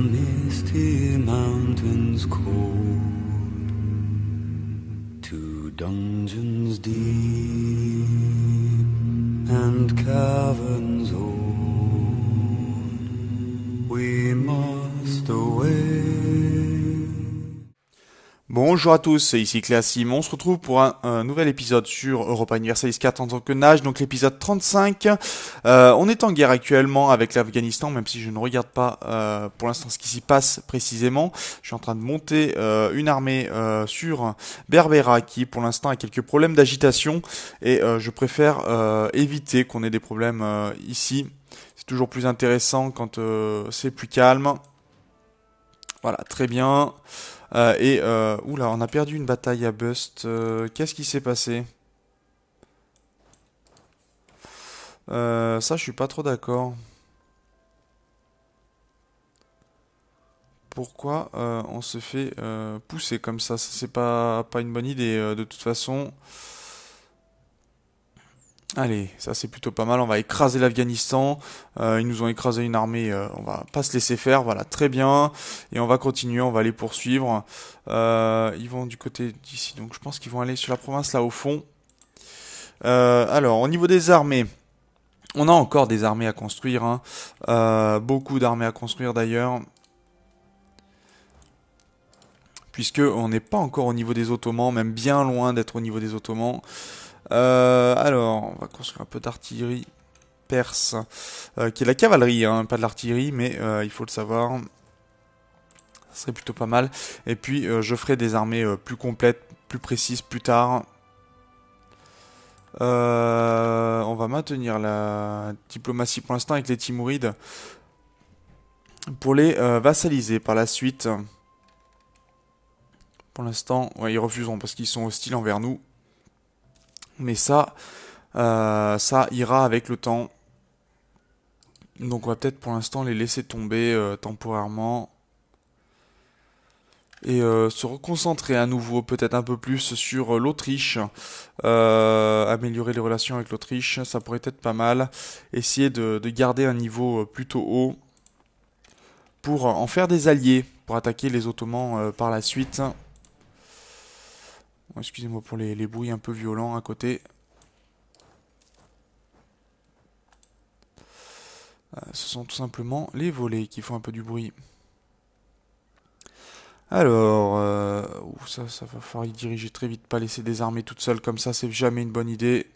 misty mountains cold, to dungeons deep and caverns old, we must away. Bonjour à tous, c'est ici Classim. On se retrouve pour un nouvel épisode sur Europa Universalis 4 en tant que nage, donc l'épisode 35. On est en guerre actuellement avec l'Afghanistan, même si je ne regarde pas pour l'instant ce qui s'y passe précisément. Je suis en train de monter une armée sur Berbera qui pour l'instant a quelques problèmes d'agitation et je préfère éviter qu'on ait des problèmes ici. C'est toujours plus intéressant quand c'est plus calme. Voilà, très bien. Oula, on a perdu une bataille à Bust. Qu'est-ce qui s'est passé? Ça, je suis pas trop d'accord. Pourquoi on se fait pousser comme ça? Ça, c'est pas une bonne idée de toute façon. Allez, ça c'est plutôt pas mal. On va écraser l'Afghanistan. Ils nous ont écrasé une armée. On va pas se laisser faire. Voilà, très bien. Et on va continuer. On va les poursuivre. Ils vont du côté d'ici. Donc je pense qu'ils vont aller sur la province là au fond. Alors, au niveau des armées, on a encore des armées à construire. Hein. Beaucoup d'armées à construire d'ailleurs. Puisque on n'est pas encore au niveau des Ottomans, même bien loin d'être au niveau des Ottomans. Alors, on va construire un peu d'artillerie perse, qui est la cavalerie, hein, pas de l'artillerie, mais il faut le savoir. Ça serait plutôt pas mal. Et puis, je ferai des armées plus complètes, plus précises plus tard. On va maintenir la diplomatie pour l'instant avec les Timourides pour les vassaliser par la suite. Pour l'instant, ouais, ils refuseront parce qu'ils sont hostiles envers nous. Mais ça ira avec le temps. Donc on va peut-être pour l'instant les laisser tomber temporairement. Et se reconcentrer à nouveau peut-être un peu plus sur l'Autriche. Améliorer les relations avec l'Autriche, ça pourrait être pas mal. Essayer de garder un niveau plutôt haut pour en faire des alliés, pour attaquer les Ottomans par la suite. Bon, excusez-moi pour les bruits un peu violents à côté. Ce sont tout simplement les volets qui font un peu du bruit. Alors, ça va falloir y diriger très vite, pas laisser des armées toutes seules comme ça, c'est jamais une bonne idée.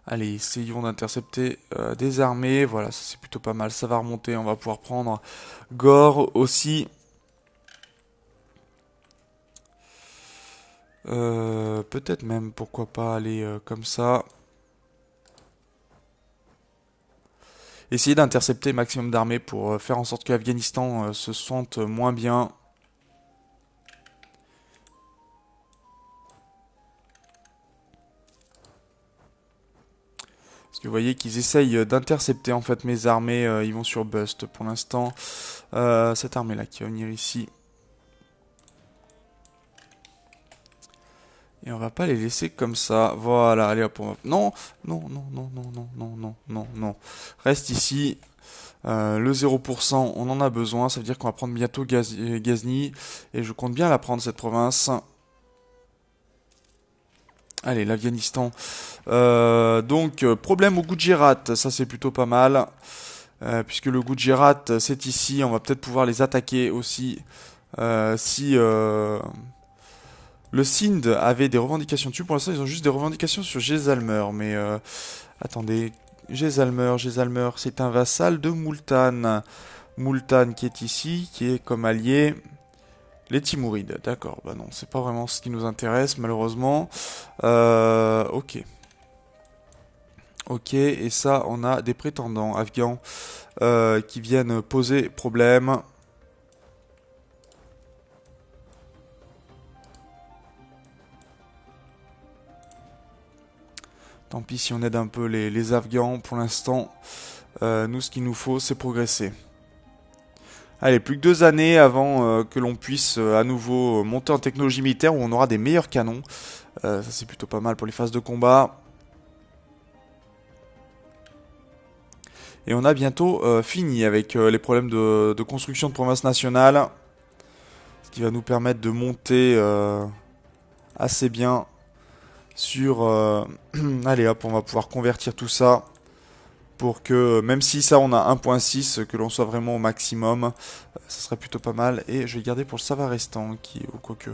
Allez, essayons d'intercepter des armées, voilà, ça c'est plutôt pas mal, ça va remonter, on va pouvoir prendre Gore aussi. Peut-être même, pourquoi pas aller comme ça. Essayer d'intercepter maximum d'armées pour faire en sorte que l'Afghanistan se sente moins bien. Parce que vous voyez qu'ils essayent d'intercepter en fait mes armées, ils vont sur Bust pour l'instant. Cette armée là qui va venir ici. Et on va pas les laisser comme ça. Voilà, allez hop, on va... Non, non, non, non, non, non, non, non, non, non. Reste ici. Le 0%, on en a besoin. Ça veut dire qu'on va prendre bientôt Ghazni. Et je compte bien la prendre, cette province. Allez, l'Afghanistan. Donc, problème au Gujarat. Ça, c'est plutôt pas mal. Puisque le Gujarat, c'est ici. On va peut-être pouvoir les attaquer aussi. Si... Le Sindh avait des revendications dessus. Pour l'instant, ils ont juste des revendications sur Jaisalmer. Mais attendez, Jaisalmer, c'est un vassal de Multan. Multan qui est ici, qui est comme allié les Timourides. D'accord, bah non, c'est pas vraiment ce qui nous intéresse, malheureusement. Ok. Ok, et ça, on a des prétendants afghans qui viennent poser problème. Tant pis si on aide un peu les Afghans pour l'instant. Nous, ce qu'il nous faut, c'est progresser. Allez, plus que 2 années avant que l'on puisse à nouveau monter en technologie militaire où on aura des meilleurs canons. Ça, c'est plutôt pas mal pour les phases de combat. Et on a bientôt fini avec les problèmes de construction de province nationale. Ce qui va nous permettre de monter assez bien sur... Allez hop, on va pouvoir convertir tout ça. Pour que, même si ça on a 1.6, que l'on soit vraiment au maximum, ça serait plutôt pas mal. Et je vais garder pour le savoir restant, qui, ou quoique,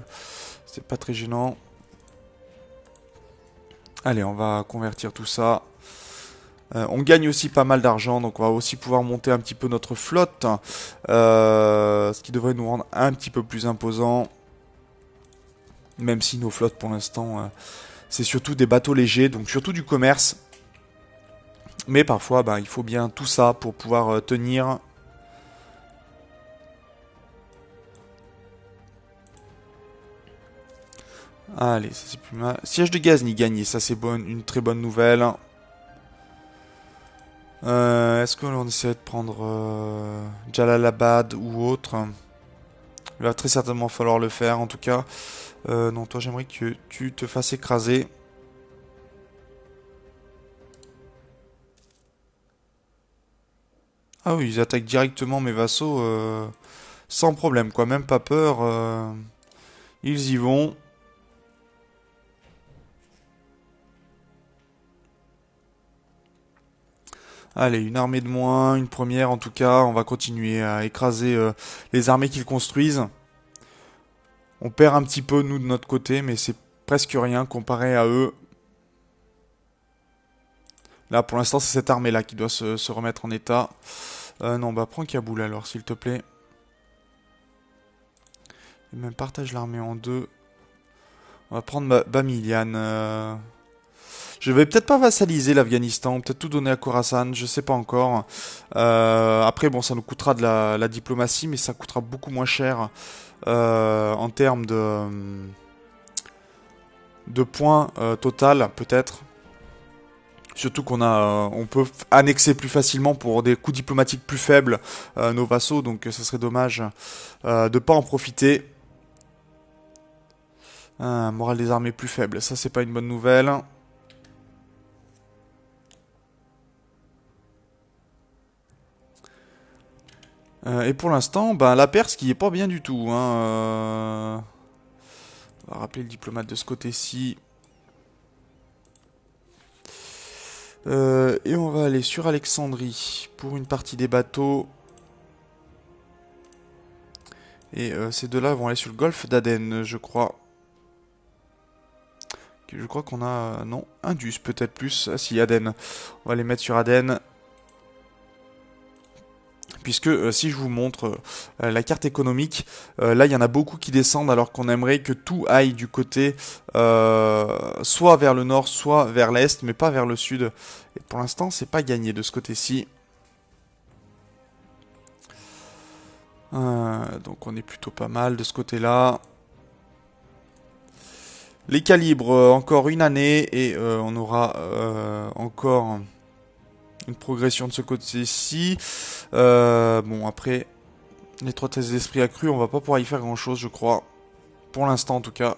c'est pas très gênant. Allez, on va convertir tout ça. On gagne aussi pas mal d'argent, donc on va aussi pouvoir monter un petit peu notre flotte. Ce qui devrait nous rendre un petit peu plus imposant. Même si nos flottes pour l'instant, c'est surtout des bateaux légers, donc surtout du commerce. Mais parfois, il faut bien tout ça pour pouvoir tenir. Allez, ça c'est plus mal. Siège de Ghazni gagné, ça c'est une très bonne nouvelle. Est-ce qu'on essaie de prendre Jalalabad ou autre? Il va très certainement falloir le faire en tout cas. Non, toi j'aimerais que tu te fasses écraser. Ah oui, ils attaquent directement mes vassaux sans problème quoi, même pas peur. Ils y vont. Allez, une armée de moins, une première en tout cas. On va continuer à écraser les armées qu'ils construisent. On perd un petit peu nous de notre côté, mais c'est presque rien comparé à eux. Là, pour l'instant, c'est cette armée-là qui doit se remettre en état. Non, prends Kaboul alors, s'il te plaît. Et même partage l'armée en deux. On va prendre Bamilian. Je vais peut-être pas vassaliser l'Afghanistan, peut-être tout donner à Khorasan, je sais pas encore. Après, bon, ça nous coûtera de la diplomatie, mais ça coûtera beaucoup moins cher en termes de points total, peut-être. Surtout on peut annexer plus facilement pour des coûts diplomatiques plus faibles nos vassaux, donc ce serait dommage de pas en profiter. Morale des armées plus faible, ça c'est pas une bonne nouvelle. Et pour l'instant, la Perse qui est pas bien du tout. On va rappeler le diplomate de ce côté-ci. Et on va aller sur Alexandrie pour une partie des bateaux. Et ces deux-là vont aller sur le golfe d'Aden, je crois. Je crois qu'on a... non, Indus peut-être plus. Ah si, Aden. On va les mettre sur Aden. Puisque si je vous montre la carte économique, là il y en a beaucoup qui descendent alors qu'on aimerait que tout aille du côté soit vers le nord, soit vers l'est, mais pas vers le sud. Et pour l'instant, c'est pas gagné de ce côté-ci. Donc on est plutôt pas mal de ce côté-là. Les calibres, encore une année et on aura encore une progression de ce côté-ci. Bon, après, l'étroitesse d'esprit accrue, on va pas pouvoir y faire grand-chose, je crois. Pour l'instant, en tout cas.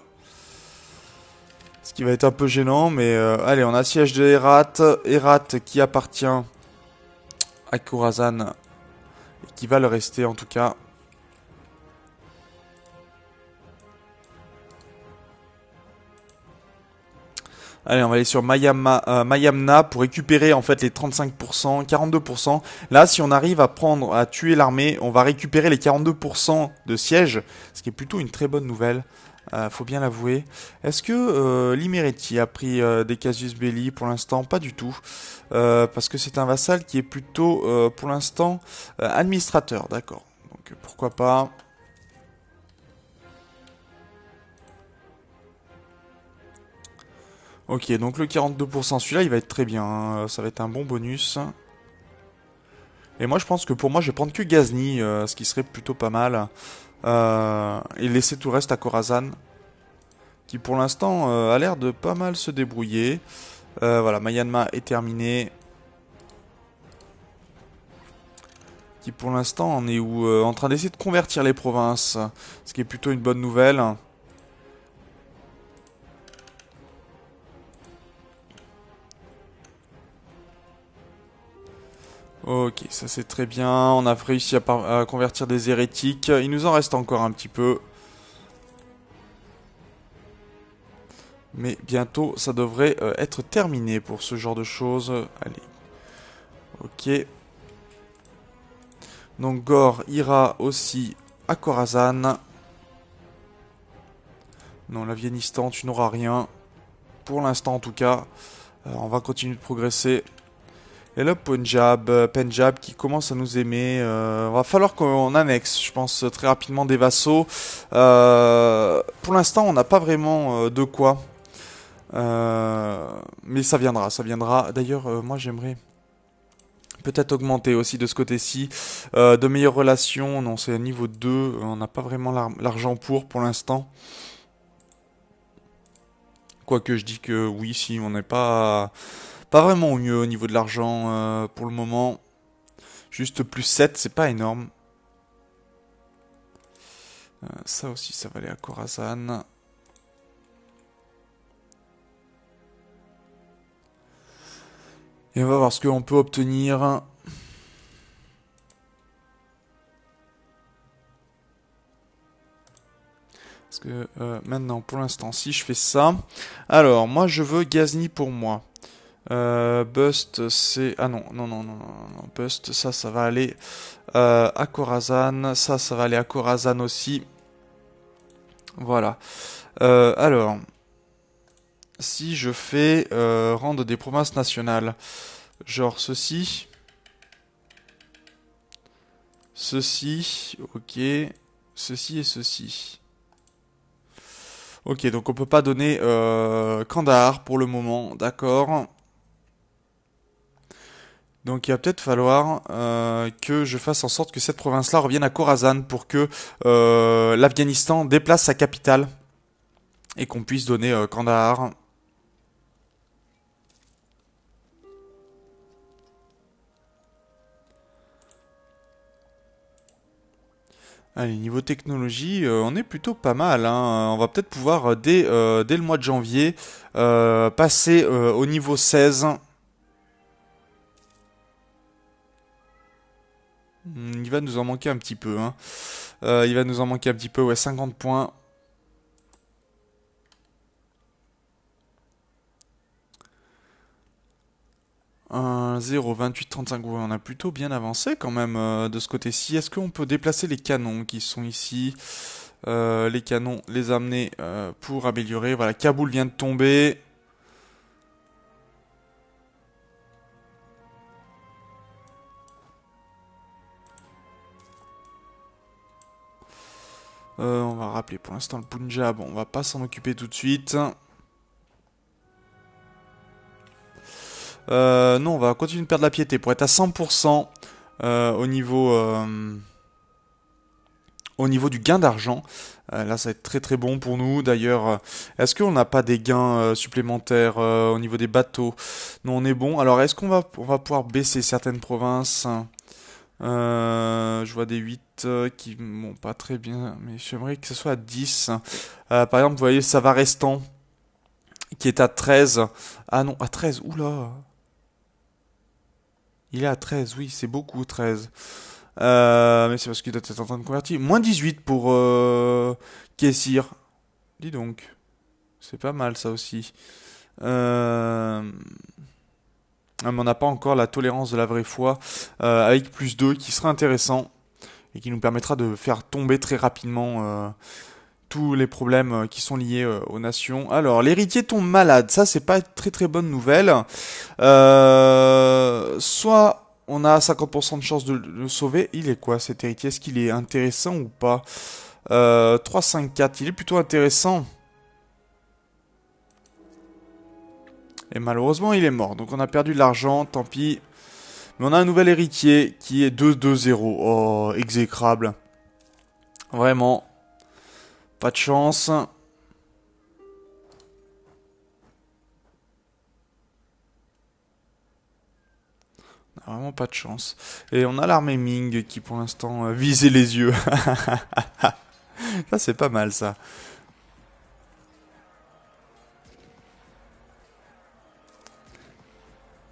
Ce qui va être un peu gênant, mais allez, on a siège de Herat. Herat qui appartient à Khorasan. Et qui va le rester, en tout cas. Allez, on va aller sur Mayamna pour récupérer en fait les 35%, 42%. Là, si on arrive à à tuer l'armée, on va récupérer les 42% de siège, ce qui est plutôt une très bonne nouvelle. Faut bien l'avouer. Est-ce que l'Imereti a pris des casus belli pour l'instant? Pas du tout. Parce que c'est un vassal qui est plutôt, pour l'instant, administrateur. D'accord. Donc pourquoi pas. Ok, donc le 42%, celui-là, il va être très bien. Ça va être un bon bonus. Et moi, je pense que pour moi, je vais prendre que Ghazni, ce qui serait plutôt pas mal. Et laisser tout le reste à Khorasan, qui pour l'instant a l'air de pas mal se débrouiller. Voilà, Myanmar est terminé. Qui pour l'instant en est où en train d'essayer de convertir les provinces, ce qui est plutôt une bonne nouvelle. Ok, ça c'est très bien. On a réussi à convertir des hérétiques. Il nous en reste encore un petit peu. Mais bientôt, ça devrait être terminé pour ce genre de choses. Allez. Ok. Donc Gore ira aussi à Khorasan. Non, l'Afghanistan, tu n'auras rien. Pour l'instant en tout cas. On va continuer de progresser. Et le Punjab qui commence à nous aimer. Va falloir qu'on annexe, je pense, très rapidement des vassaux. Pour l'instant, on n'a pas vraiment de quoi. Mais ça viendra, ça viendra. D'ailleurs, moi j'aimerais peut-être augmenter aussi de ce côté-ci. De meilleures relations, non, c'est à niveau 2. On n'a pas vraiment l'argent pour l'instant. Quoique je dis que oui, si, on n'est pas vraiment au mieux au niveau de l'argent pour le moment. Juste plus 7, c'est pas énorme. Ça aussi, ça va aller à Khorasan. Et on va voir ce qu'on peut obtenir. Parce que maintenant, pour l'instant, si je fais ça... Alors, moi, je veux Ghazni pour moi. Bust, c'est... Ah non, non, non, non, non, non. Bust, ça va aller à Khorasan. Ça va aller à Khorasan aussi. Voilà. Alors, si je fais rendre des provinces nationales, genre ceci... Ceci, ok. Ceci et ceci. Ok, donc on peut pas donner Kandahar pour le moment, d'accord. Donc il va peut-être falloir que je fasse en sorte que cette province-là revienne à Khorasan pour que l'Afghanistan déplace sa capitale et qu'on puisse donner Kandahar. Allez, niveau technologie, on est plutôt pas mal, hein. On va peut-être pouvoir, dès le mois de janvier, passer au niveau 16. Il va nous en manquer un petit peu, hein. Il va nous en manquer un petit peu, ouais, 50 points. 1, 0, 28, 35, ouais, on a plutôt bien avancé quand même de ce côté-ci. Est-ce qu'on peut déplacer les canons qui sont ici? Les canons, les amener pour améliorer. Voilà, Kaboul vient de tomber. On va rappeler pour l'instant le Punjab, on va pas s'en occuper tout de suite. Non, on va continuer de perdre la piété pour être à 100% au niveau du gain d'argent. Là, ça va être très très bon pour nous. D'ailleurs, est-ce qu'on n'a pas des gains supplémentaires au niveau des bateaux? Non, on est bon. Alors, est-ce qu'on va pouvoir baisser certaines provinces? Je vois des 8 qui vont pas très bien, mais j'aimerais que ce soit à 10. Par exemple, vous voyez, ça va restant, qui est à 13. Ah non, à 13, oula. Il est à 13, oui, c'est beaucoup, 13. Mais c'est parce qu'il doit être en train de convertir. Moins 18 pour Kessir. Dis donc. C'est pas mal ça aussi. Ah, mais on n'a pas encore la tolérance de la vraie foi. Avec plus 2 qui sera intéressant. Et qui nous permettra de faire tomber très rapidement tous les problèmes qui sont liés aux nations. Alors, l'héritier tombe malade. Ça, c'est pas une très très bonne nouvelle. Soit on a 50% de chance de le sauver. Il est quoi cet héritier? Est-ce qu'il est intéressant ou pas 3, 5, 4. Il est plutôt intéressant. Et malheureusement, il est mort. Donc on a perdu de l'argent, tant pis. Mais on a un nouvel héritier qui est 2-2-0. Oh, exécrable. Vraiment. Pas de chance. Vraiment pas de chance. Et on a l'armée Ming qui pour l'instant visait les yeux. Ça c'est pas mal ça.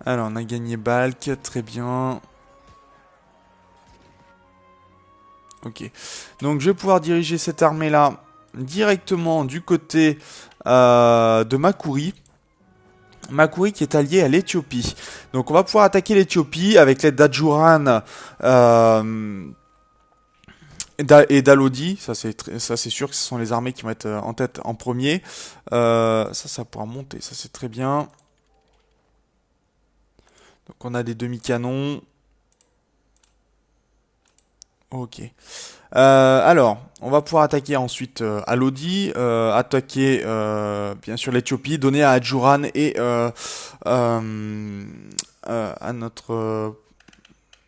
Alors on a gagné Balk, très bien. Ok. Donc je vais pouvoir diriger cette armée-là directement du côté de Makuri. Makuri qui est allié à l'Éthiopie. Donc on va pouvoir attaquer l'Éthiopie avec l'aide d'Adjuran et d'Alodi. Ça c'est sûr que ce sont les armées qui vont être en tête en premier. Ça pourra monter, ça c'est très bien. Donc on a des demi-canons. Ok. Alors, on va pouvoir attaquer ensuite à Lodi, attaquer bien sûr l'Éthiopie, donner à Adjuran et à notre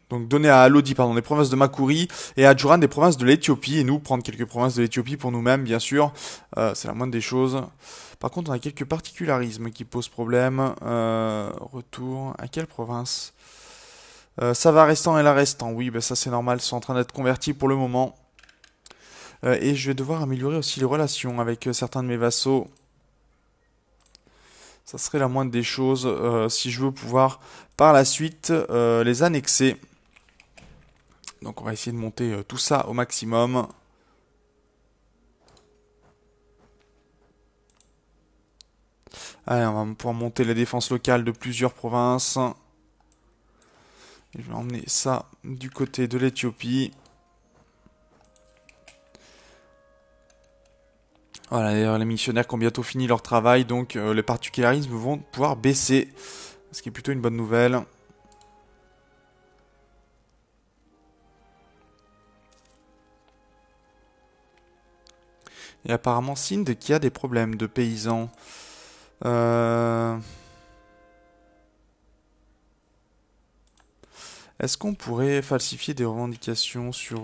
donc donner à Lodi pardon des provinces de Makuri et à Adjuran des provinces de l'Éthiopie et nous prendre quelques provinces de l'Éthiopie pour nous-mêmes bien sûr. C'est la moindre des choses. Par contre, on a quelques particularismes qui posent problème. Retour à quelle province? Ça va restant et la restant. Oui, bah ça c'est normal, ils sont en train d'être convertis pour le moment. Et je vais devoir améliorer aussi les relations avec certains de mes vassaux. Ça serait la moindre des choses si je veux pouvoir par la suite les annexer. Donc on va essayer de monter tout ça au maximum. Allez, on va pouvoir monter la défense locale de plusieurs provinces. Et je vais emmener ça du côté de l'Éthiopie. Voilà, d'ailleurs les missionnaires qui ont bientôt fini leur travail, donc les particularismes vont pouvoir baisser. Ce qui est plutôt une bonne nouvelle. Et apparemment Sindh qui a des problèmes de paysans. Est-ce qu'on pourrait falsifier des revendications sur...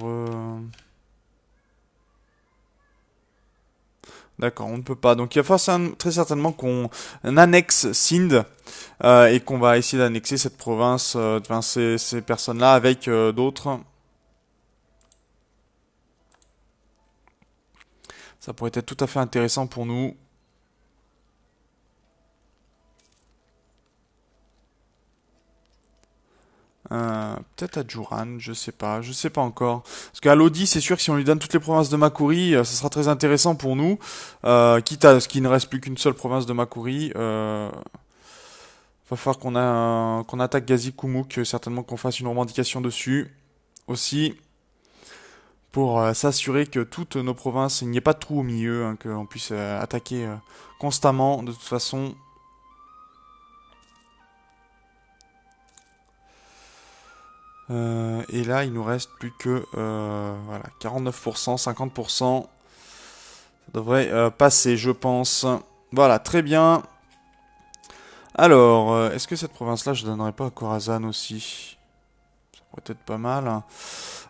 D'accord, on ne peut pas. Donc il va falloir très certainement qu'on annexe Sindh et qu'on va essayer d'annexer cette province, enfin ces personnes-là avec d'autres. Ça pourrait être tout à fait intéressant pour nous. Peut-être à Juran, je sais pas encore. Parce qu'à Lodi, c'est sûr que si on lui donne toutes les provinces de Makuri, ça sera très intéressant pour nous. Quitte à ce qu'il ne reste plus qu'une seule province de Makuri. Va falloir qu'on attaque Gazi Kumuk, certainement qu'on fasse une revendication dessus aussi. Pour s'assurer que toutes nos provinces, il n'y ait pas de trou au milieu, hein, qu'on puisse attaquer constamment de toute façon. Et là, il nous reste plus que voilà, 49%, 50%. Ça devrait passer, je pense. Voilà, très bien. Alors, est-ce que cette province-là, je donnerais pas à Khorasan aussi? Ça pourrait être pas mal.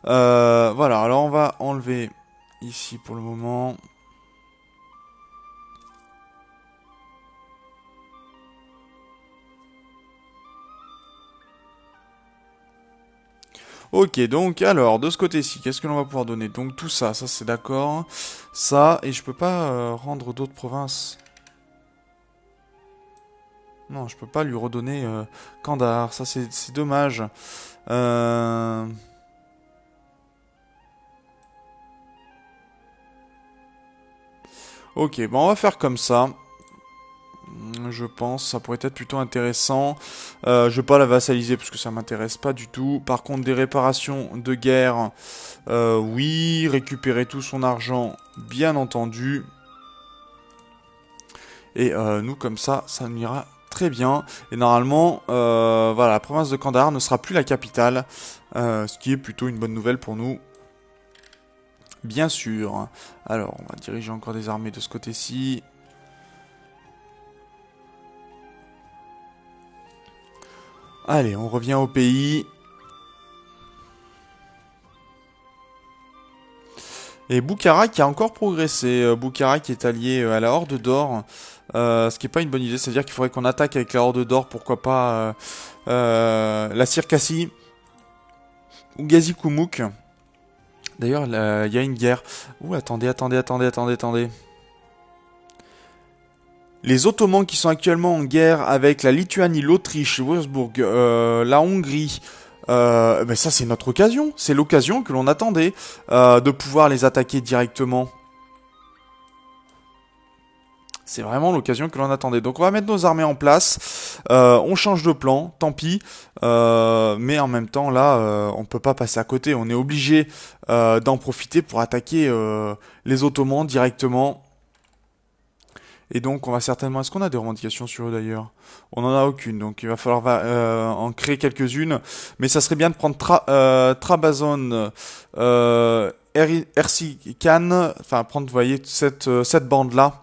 Voilà, alors on va enlever ici pour le moment. Ok, donc alors, de ce côté-ci, qu'est-ce que l'on va pouvoir donner? Donc tout ça, ça c'est d'accord. Ça, et je peux pas rendre d'autres provinces. Non, je peux pas lui redonner Kandahar, ça c'est dommage. Ok, bon on va faire comme ça. Je pense, ça pourrait être plutôt intéressant. Je vais pas la vassaliser parce que ça m'intéresse pas du tout. Par contre, des réparations de guerre, oui. Récupérer tout son argent, bien entendu. Et nous, comme ça nous ira très bien. Et normalement, voilà, la province de Kandahar ne sera plus la capitale. Ce qui est plutôt une bonne nouvelle pour nous. Bien sûr. Alors, on va diriger encore des armées de ce côté-ci. Allez, on revient au pays. Et Bukhara qui a encore progressé. Bukhara qui est allié à la Horde d'Or. Ce qui n'est pas une bonne idée. C'est-à-dire qu'il faudrait qu'on attaque avec la Horde d'Or. Pourquoi pas la Circassie. Ou Gazi Kumuk. D'ailleurs, il y a une guerre. Ouh, attendez. Les Ottomans qui sont actuellement en guerre avec la Lituanie, l'Autriche, Wurzbourg, la Hongrie, Ben ça c'est notre occasion, c'est l'occasion que l'on attendait de pouvoir les attaquer directement. C'est vraiment l'occasion que l'on attendait. Donc on va mettre nos armées en place. On change de plan, tant pis. Mais en même temps, là, on peut pas passer à côté. On est obligé d'en profiter pour attaquer les Ottomans directement. Et donc on va certainement... Est-ce qu'on a des revendications sur eux d'ailleurs? On n'en a aucune, donc il va falloir en créer quelques-unes. Mais ça serait bien de prendre Trabzon, Erzincan, enfin prendre, vous voyez, cette bande-là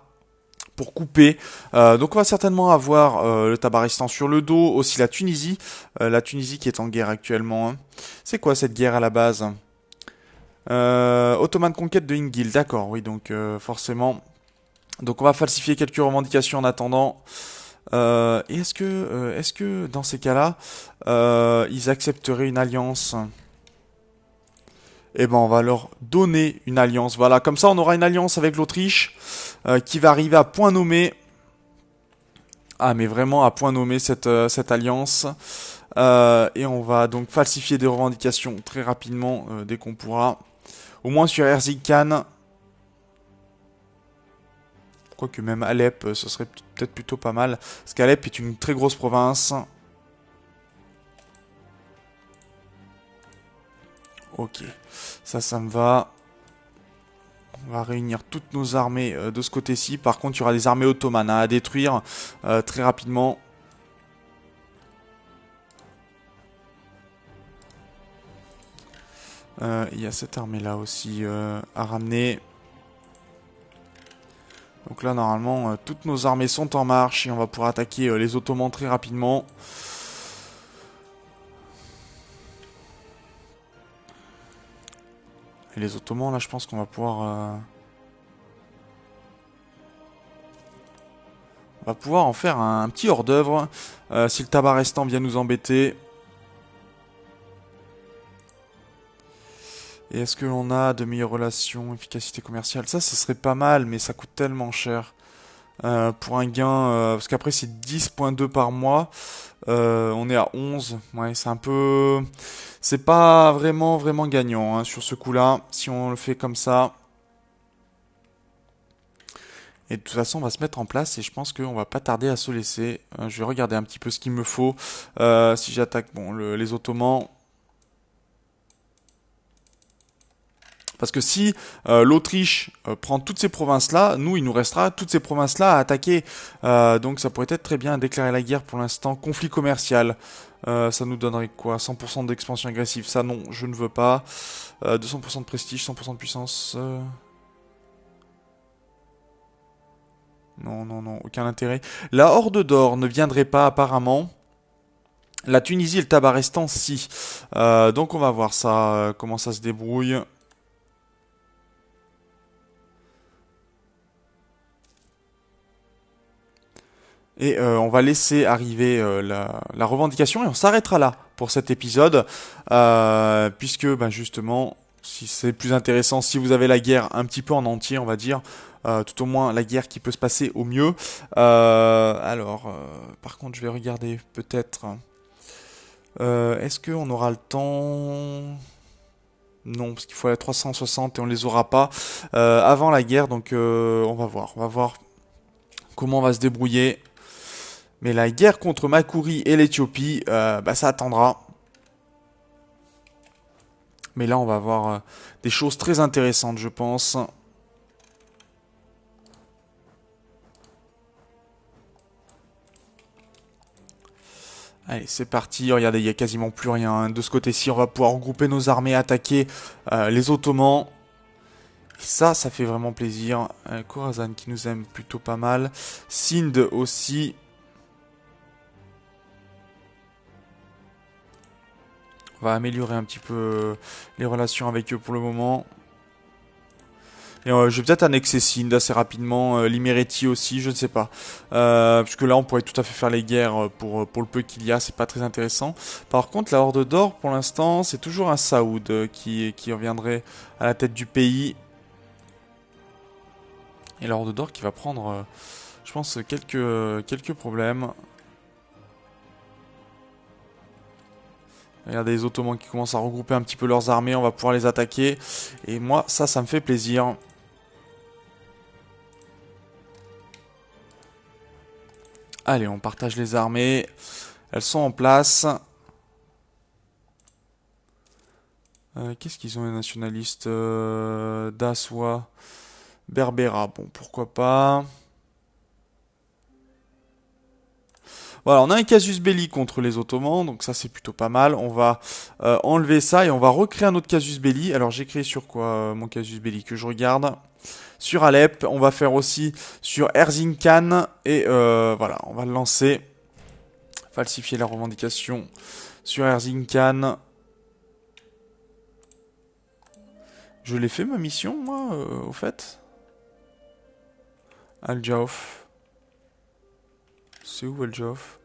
pour couper. Donc on va certainement avoir le Tabaristan sur le dos, aussi la Tunisie qui est en guerre actuellement. Hein. C'est quoi cette guerre à la base? Ottoman conquête de Ingil, d'accord, oui, donc forcément. Donc on va falsifier quelques revendications en attendant. Et est-ce que dans ces cas-là, ils accepteraient une alliance? Eh ben on va leur donner une alliance. Voilà, comme ça on aura une alliance avec l'Autriche qui va arriver à point nommé. Ah mais vraiment à point nommé cette alliance. Et on va donc falsifier des revendications très rapidement dès qu'on pourra. Au moins sur Erzincan. Quoique même Alep, ce serait peut-être plutôt pas mal. Parce qu'Alep est une très grosse province. Ok, ça me va. On va réunir toutes nos armées de ce côté-ci. Par contre, il y aura des armées ottomanes à détruire très rapidement. Il y a cette armée-là aussi à ramener. Donc là, normalement, toutes nos armées sont en marche et on va pouvoir attaquer les Ottomans très rapidement. Et les Ottomans, là, je pense qu'on va pouvoir... on va pouvoir en faire un petit hors-d'œuvre si le tabac restant vient nous embêter. Et est-ce que l'on a de meilleures relations, efficacité commerciale? Ça serait pas mal, mais ça coûte tellement cher. Pour un gain, parce qu'après c'est 10,2 par mois. On est à 11. Ouais, c'est un peu... C'est pas vraiment gagnant hein, sur ce coup-là, si on le fait comme ça. Et de toute façon, on va se mettre en place et je pense qu'on va pas tarder à se laisser. Je vais regarder un petit peu ce qu'il me faut. Si j'attaque bon, les Ottomans. Parce que si l'Autriche prend toutes ces provinces-là, nous, il nous restera toutes ces provinces-là à attaquer. Donc ça pourrait être très bien déclarer la guerre pour l'instant. Conflit commercial. Ça nous donnerait quoi? 100% d'expansion agressive. Ça, non, je ne veux pas. 200% de prestige, 100% de puissance. Non, aucun intérêt. La Horde d'Or ne viendrait pas apparemment. La Tunisie et le Tabarestan, si. Donc on va voir ça, comment ça se débrouille. Et on va laisser arriver la revendication et on s'arrêtera là pour cet épisode. Puisque ben justement, si c'est plus intéressant, si vous avez la guerre un petit peu en entier, on va dire, tout au moins la guerre qui peut se passer au mieux. Par contre, je vais regarder peut-être. Est-ce qu'on aura le temps? Non, parce qu'il faut aller à 360 et on les aura pas avant la guerre. Donc on va voir comment on va se débrouiller. Mais la guerre contre Makuri et l'Éthiopie, bah ça attendra. Mais là, on va avoir des choses très intéressantes, je pense. Allez, c'est parti. Regardez, il n'y a quasiment plus rien. De ce côté-ci, on va pouvoir regrouper nos armées, attaquer les Ottomans. Et ça fait vraiment plaisir. Khorasan qui nous aime plutôt pas mal. Sind aussi. On va améliorer un petit peu les relations avec eux pour le moment. Et je vais peut-être annexer Sind assez rapidement, l'Imereti aussi, je ne sais pas. Puisque là on pourrait tout à fait faire les guerres pour le peu qu'il y a, c'est pas très intéressant. Par contre la Horde d'Or pour l'instant c'est toujours un Saoud qui reviendrait à la tête du pays. Et la Horde d'Or qui va prendre, je pense, quelques problèmes. Regardez les Ottomans qui commencent à regrouper un petit peu leurs armées. On va pouvoir les attaquer. Et moi, ça me fait plaisir. Allez, on partage les armées. Elles sont en place. Qu'est-ce qu'ils ont les nationalistes Daswa, Berbera. Bon, pourquoi pas. Voilà, on a un casus belli contre les Ottomans, donc ça c'est plutôt pas mal. On va enlever ça et on va recréer un autre casus belli. Alors j'ai créé sur quoi mon casus belli que je regarde sur Alep. On va faire aussi sur Erzincan et voilà, on va le lancer. Falsifier la revendication sur Erzincan. Je l'ai fait ma mission moi au fait. Al-Jauf. C'est où Al-Jauf?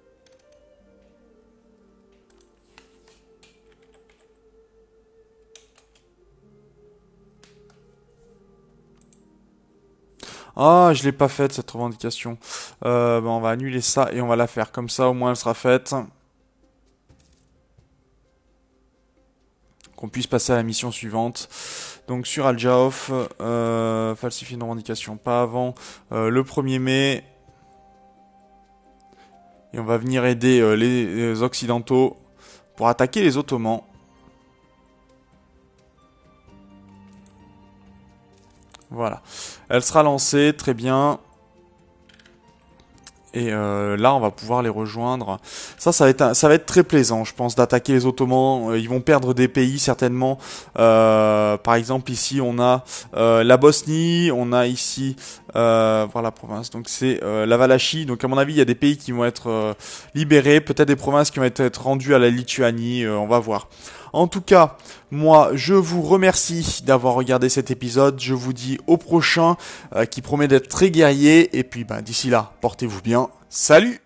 Ah, je l'ai pas faite cette revendication. On va annuler ça et on va la faire. Comme ça, au moins, elle sera faite. Qu'on puisse passer à la mission suivante. Donc sur Al-Jauf, falsifier une revendication pas avant le 1er mai. Et on va venir aider les Occidentaux pour attaquer les Ottomans. Voilà. Elle sera lancée, très bien. Et là, on va pouvoir les rejoindre. Ça va être très plaisant, je pense, d'attaquer les Ottomans. Ils vont perdre des pays, certainement. Par exemple, ici, on a la Bosnie. On a ici, voir la province. Donc, c'est la Valachie. Donc, à mon avis, il y a des pays qui vont être libérés. Peut-être des provinces qui vont être rendues à la Lituanie. On va voir. En tout cas, moi, je vous remercie d'avoir regardé cet épisode. Je vous dis au prochain, qui promet d'être très guerrier. Et puis, d'ici là, portez-vous bien. Salut!